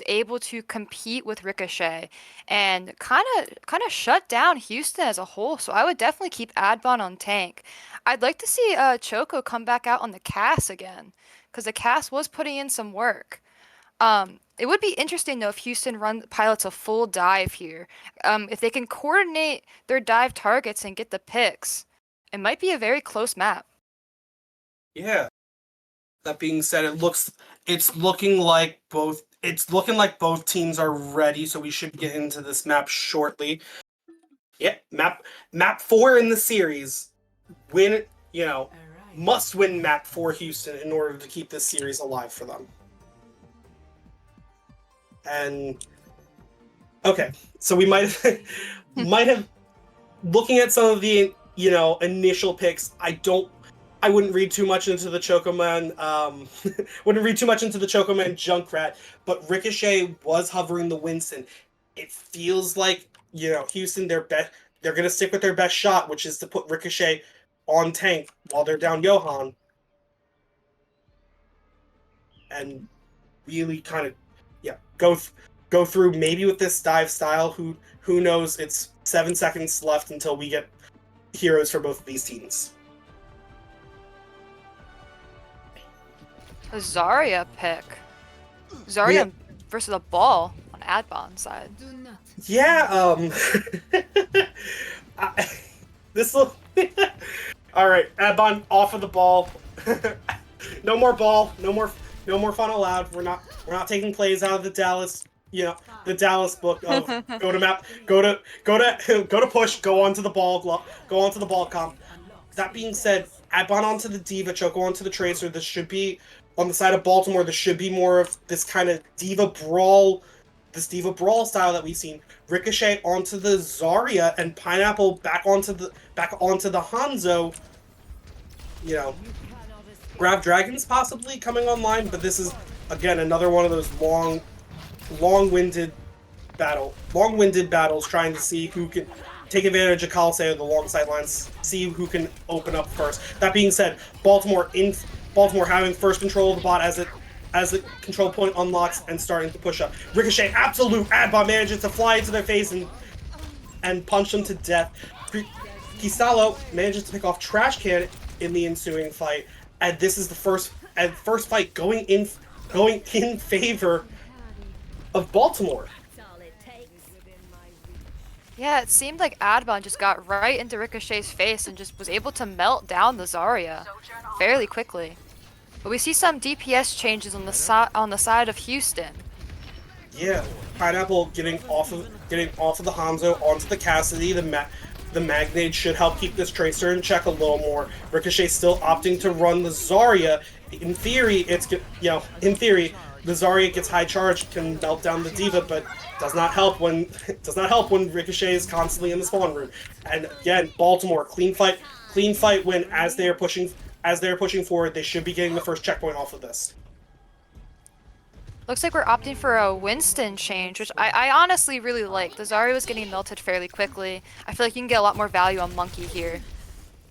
able to compete with Ricochet and kind of shut down Houston as a whole. So I would definitely keep Adbon on tank. I'd like to see Choco come back out on the Cass again because the Cass was putting in some work. It would be interesting though if Houston pilots a full dive here. If they can coordinate their dive targets and get the picks, it might be a very close map. Yeah. That being said, it's looking like both teams are ready, so we should get into this map shortly. Yeah, map 4 in the series. Must win map 4 Houston in order to keep this series alive for them. And okay, so we might have looking at some of the initial picks. I wouldn't read too much into the Chocoman. Wouldn't read too much into the Chocoman Junkrat, but Ricochet was hovering the Winston. It feels like Houston, they're gonna stick with their best shot, which is to put Ricochet on tank while they're down Johan, and really kind of go through maybe with this dive style. Who knows? It's 7 seconds left until we get heroes for both of these teams. A Zarya pick. Zarya versus a ball on Adbon's side. Do not. Yeah, this will... Alright, Adbon, off of the ball. No more ball, no No more fun allowed. We're not taking plays out of the Dallas, the Dallas book of go to map, go to push, go onto the ball comp. That being said, Adbon onto the Diva, Choco onto the Tracer. This should be on the side of Baltimore. This should be more of this kind of Diva brawl style that we've seen. Ricochet onto the Zarya and Pineapple back onto the Hanzo. Grav Dragons possibly coming online, but this is again another one of those long-winded battles trying to see who can take advantage of Caliseo, the long sidelines, see who can open up first. That being said, Baltimore having first control of the bot as the control point unlocks and starting to push up. Ricochet, absolute Adbot manages to fly into their face and punch them to death. Kisalo manages to pick off Trash Can in the ensuing fight, and this is the first fight going in favor of Baltimore. Yeah, it seemed like Adbon just got right into Ricochet's face and just was able to melt down the Zarya fairly quickly. But we see some DPS changes on the side of Houston. Yeah, Pineapple getting off of the Hanzo onto the Cassidy. The Magnate should help keep this Tracer in check a little more. Ricochet still opting to run the Zarya. In theory, the Zarya gets high charge, can melt down the Diva, but does not help when Ricochet is constantly in the spawn room. And again, Baltimore clean fight win as they are pushing forward. They should be getting the first checkpoint off of this. Looks like we're opting for a Winston change, which I honestly really like. The Zarya was getting melted fairly quickly. I feel like you can get a lot more value on Monkey here.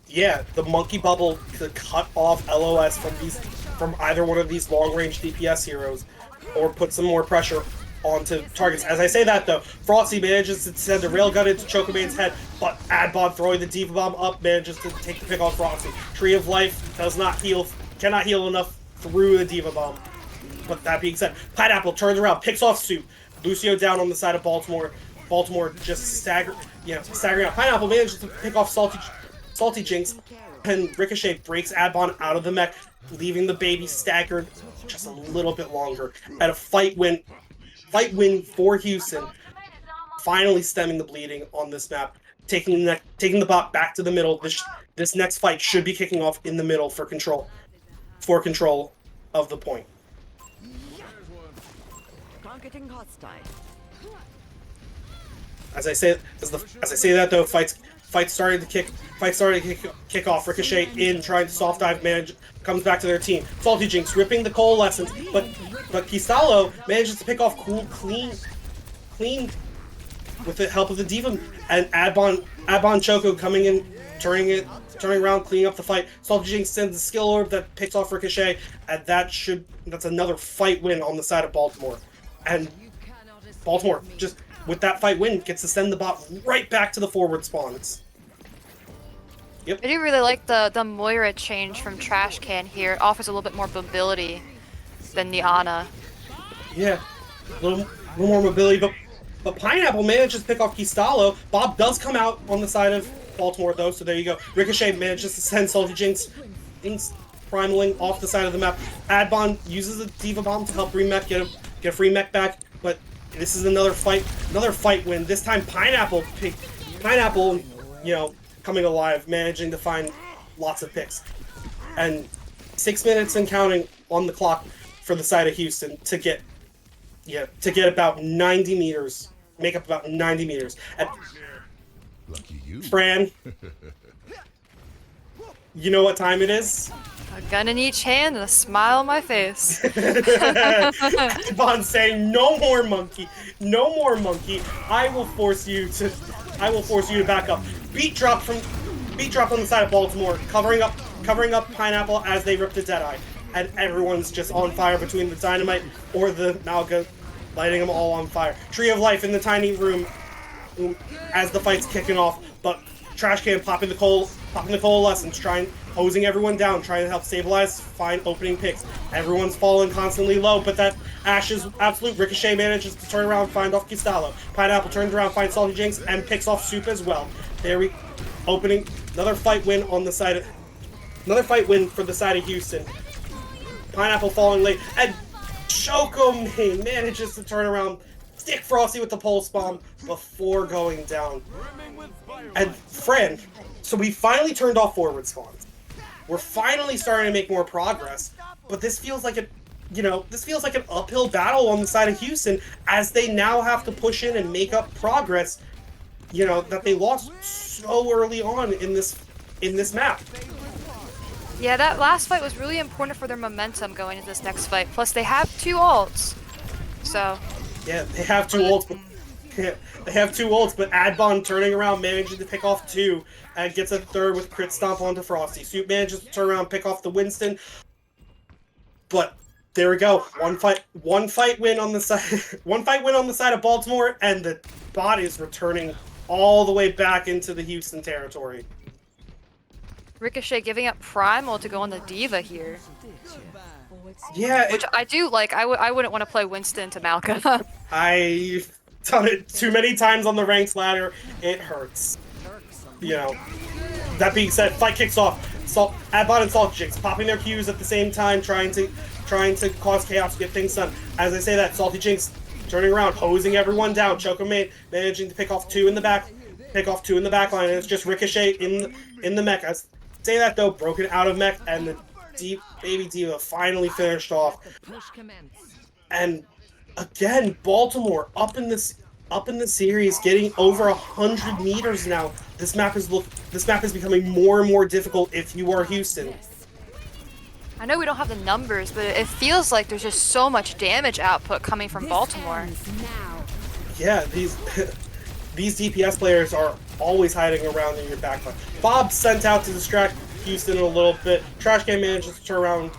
Yeah, the Monkey Bubble to cut off LOS from either one of these long-range DPS heroes, or put some more pressure onto targets. As I say that though, Frosty manages to send a railgun into Chocobane's head, but Adbon throwing the Diva Bomb up manages to take the pick off Frosty. Tree of Life cannot heal enough through the Diva Bomb. But that being said, Pineapple turns around, picks off Soup. Lucio down on the side of Baltimore. Baltimore just staggering out. Pineapple manages to pick off Salty Jinx, and Ricochet breaks Adbon out of the mech, leaving the baby staggered just a little bit longer. At a fight win for Houston, finally stemming the bleeding on this map, taking the bot back to the middle. This next fight should be kicking off in the middle for control of the point. As I say that though, fights started to kick off. Ricochet in trying to soft dive, comes back to their team. Salty Jinx ripping the Coalescence, but Kisalo manages to pick off clean with the help of the Diva, and Adbon Choco coming in, turning around, cleaning up the fight. Salty Jinx sends the skill orb that picks off Ricochet, and that's another fight win on the side of Baltimore. And Baltimore, just with that fight win, gets to send the bot right back to the forward spawns. Yep. I do really like the Moira change from Trash Can here. It offers a little bit more mobility than the Ana. Yeah, a little more mobility, but Pineapple manages to pick off Kisalo. Bob does come out on the side of Baltimore though, so there you go. Ricochet manages to send Salty Jinx primaling off the side of the map. Adbon uses a Diva Bomb to help remech get a free mech back, but this is another fight win. This time Pineapple, coming alive, managing to find lots of picks. And 6 minutes and counting on the clock for the side of Houston to get about 90 meters, make up about 90 meters. And Lucky you. Fran, you know what time it is? A gun in each hand and a smile on my face. Bond saying, "No more monkey, no more monkey. I will force you to back up." Beat drop on the side of Baltimore, covering up Pineapple as they rip the Deadeye, and everyone's just on fire between the Dynamite or the Malga, lighting them all on fire. Tree of Life in the tiny room as the fight's kicking off, but Trash Can popping the Coalescence, hosing everyone down, trying to help stabilize, find opening picks. Everyone's falling constantly low, but that Ash's absolute Ricochet manages to turn around, find off Kisalo. Pineapple turns around, finds Salty Jinx, and picks off Soup as well. Another fight win for the side of Houston. Pineapple falling late, and Chocomain manages to turn around, stick Frosty with the pulse bomb before going down. And Fran, so we finally turned off forward spawns. We're finally starting to make more progress, but this feels like this feels like an uphill battle on the side of Houston as they now have to push in and make up progress, that they lost so early on in this map. Yeah, that last fight was really important for their momentum going into this next fight. Plus, they have 2 ults. So. Yeah, they have 2 ults, but Adbon turning around, managing to pick off 2, and gets a 3rd with crit stomp onto Frosty. Soup manages to turn around, pick off the Winston, but there we go. One fight win on the side. One fight win on the side of Baltimore, and the bot is returning all the way back into the Houston territory. Ricochet giving up Primal to go on the Diva here. Yeah, which I do like. I wouldn't want to play Winston to Malka. I've done it too many times on the ranks ladder. It hurts. That being said, fight kicks off. Adbot and Salty Jinx popping their Qs at the same time, trying to cause chaos to get things done. As I say that, Salty Jinx turning around, hosing everyone down. Chocomain managing to pick off 2 in the back line, and it's just Ricochet in the mech. I say that though, broken out of mech, and the baby Diva finally finished off. And again, Baltimore up in the series, getting over 100 meters now. This map is becoming more and more difficult if you are Houston. I know we don't have the numbers, but it feels like there's just so much damage output coming from Baltimore. Yeah, these DPS players are always hiding around in your backline. Bob sent out to distract Houston a little bit. Trash Can manages to turn around,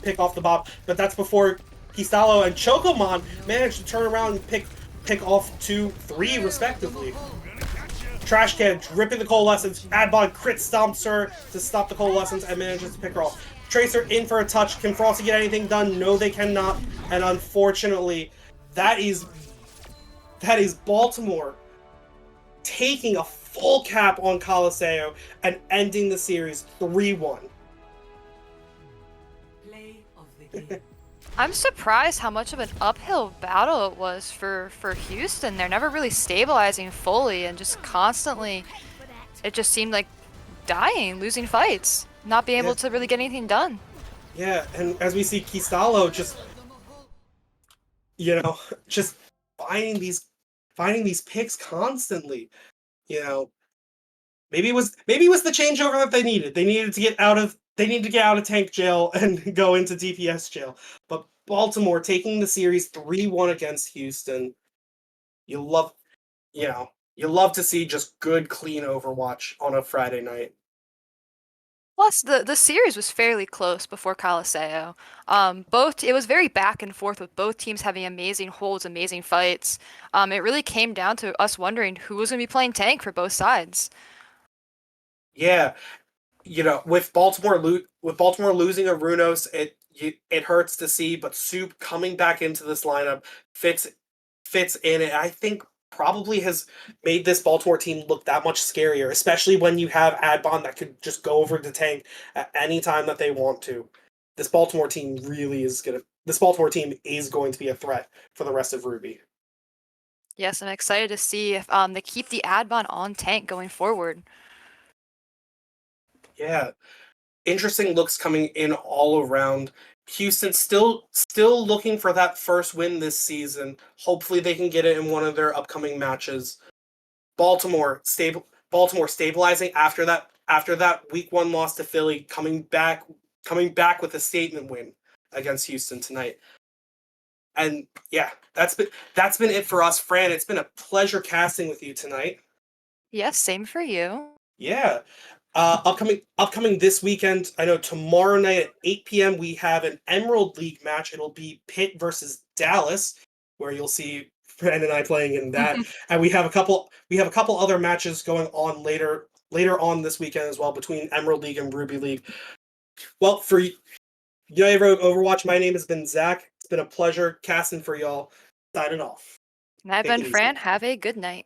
pick off the Bob, but that's before Pistalo and Chocomon managed to turn around and pick off 2, 3 respectively. Trash Can ripping the Coalescence. Adbon crit stomps her to stop the Coalescence and manages to pick her off. Tracer in for a touch. Can Frosty get anything done? No, they cannot. And unfortunately, that is Baltimore taking a full cap on Coliseo and ending the series 3-1. I'm surprised how much of an uphill battle it was for Houston. They're never really stabilizing fully and just constantly, it just seemed like dying, losing fights, not being able to really get anything done. Yeah, and as we see Kistalo just finding these picks constantly. Maybe it was the changeover that they needed. They needed to get out of tank jail and go into DPS jail. But Baltimore taking the series 3-1 against Houston. You love to see just good, clean Overwatch on a Friday night. Plus, the series was fairly close before Coliseo. It was very back and forth with both teams having amazing holds, amazing fights. It really came down to us wondering who was going to be playing tank for both sides. Yeah, with Baltimore losing a Runos, it hurts to see, but Soup coming back into this lineup fits in it. I think probably has made this Baltimore team look that much scarier, especially when you have Adbon that could just go over to tank at any time that they want to. This Baltimore team is going to be a threat for the rest of Ruby. Yes, I'm excited to see if they keep the Adbon on tank going forward. Yeah, interesting looks coming in all around. Houston still looking for that first win this season. Hopefully they can get it in one of their upcoming matches. Baltimore stabilizing after that week 1 loss to Philly, coming back with a statement win against Houston tonight. And yeah, that's been it for us, Fran. It's been a pleasure casting with you tonight. Yes, same for you. Yeah. Upcoming this weekend, I know tomorrow night at 8 p.m. we have an Emerald League match. It'll be Pitt versus Dallas, where you'll see Fran and I playing in that. And we have a couple other matches going on later on this weekend as well, between Emerald League and Ruby League. Well, for United Rogue Overwatch, my name has been Zach. It's been a pleasure casting for y'all. Signing off. And I've been Fran. Have a good night.